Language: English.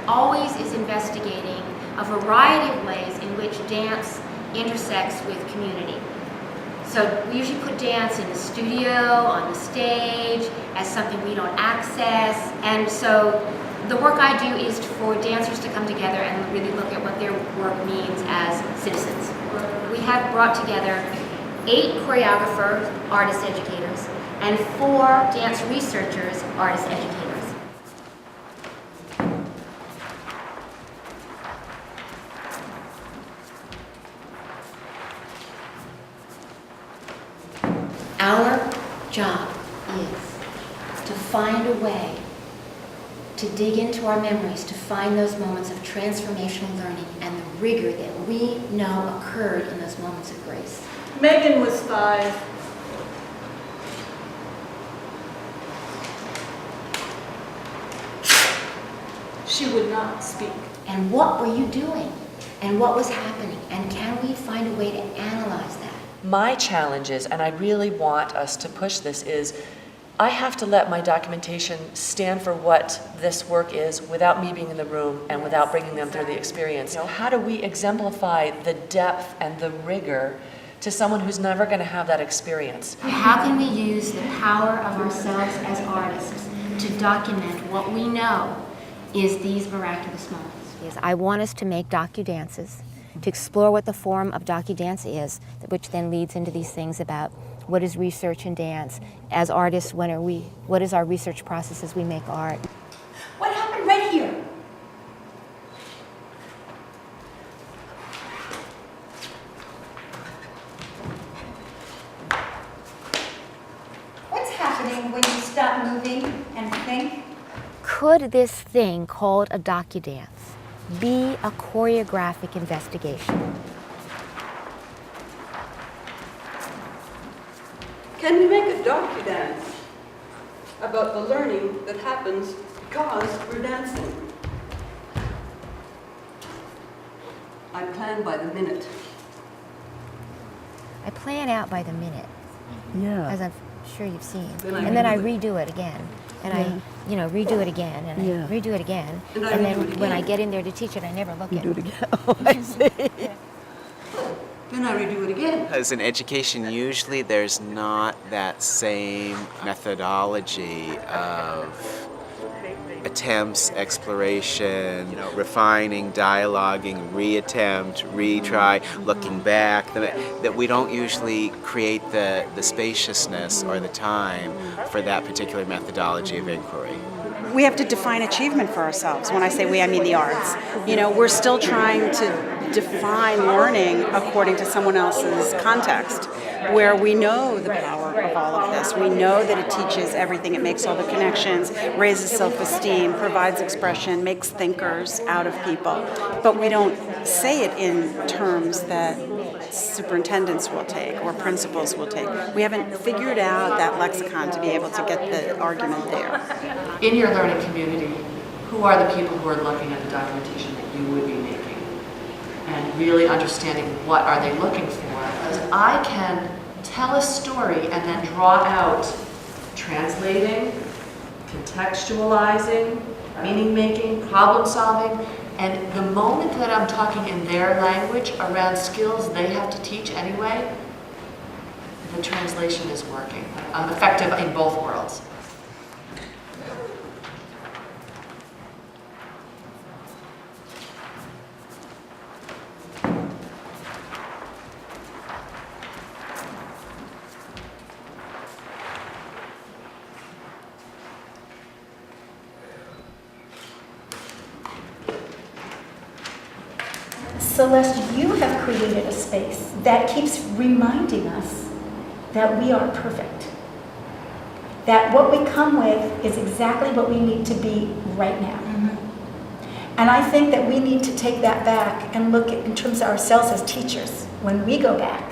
always is investigating a variety of ways in which dance intersects with community. So we usually put dance in the studio, on the stage, as something we don't access. And so the work I do is for dancers to come together and really look at what their work means as citizens. We have brought together 8 choreographers, artist educators, and 4 dance researchers, artist educators. Our job is to find a way to dig into our memories, to find those moments of transformational learning and the rigor that we know occurred in those moments of grace. Megan was 5. She would not speak. And what were you doing? And what was happening? And can we find a way to analyze that? My challenge is, and I really want us to push this, is I have to let my documentation stand for what this work is without me being in the room and without bringing them through the experience. You know, how do we exemplify the depth and the rigor to someone who's never going to have that experience? How can we use the power of ourselves as artists to document what we know is these miraculous moments? Yes, I want us to make docu-dances, to explore what the form of docu-dance is, which then leads into these things about what is research in dance. As artists, what is our research process as we make art? What happened right here? What's happening when you stop moving and think? Could this thing called a docu-dance be a choreographic investigation? Can we make a docu-dance about the learning that happens because we're dancing? I plan by the minute. I plan out by the minute, Yeah. as I'm sure you've seen. Then I And then I redo redo it again. And I, redo it again, and Yeah. I redo it again. And I And redo then it when I again. get in there to teach it, I never look You at do it. it again. Oh, I see. Then I redo it again. Because in education, usually there's not that same methodology of attempts, exploration, refining, dialoguing, reattempt, retry, looking back, that we don't usually create the spaciousness or the time for that particular methodology of inquiry. We have to define achievement for ourselves. When I say we, I mean the arts. We're still trying to define learning according to someone else's context, where we know the power of all of this. We know that it teaches everything. It makes all the connections, raises self-esteem, provides expression, makes thinkers out of people. But we don't say it in terms that superintendents will take or principals will take. We haven't figured out that lexicon to be able to get the argument there. In your learning community, who are the people who are looking at the documentation that you would be making? And really understanding what are they looking for. Because I can tell a story and then draw out translating, contextualizing, meaning making, problem solving, and the moment that I'm talking in their language around skills they have to teach anyway, the translation is working. I'm effective in both worlds. Celeste, you have created a space that keeps reminding us that we are perfect. That what we come with is exactly what we need to be right now. And I think that we need to take that back and look at, in terms of ourselves as teachers, when we go back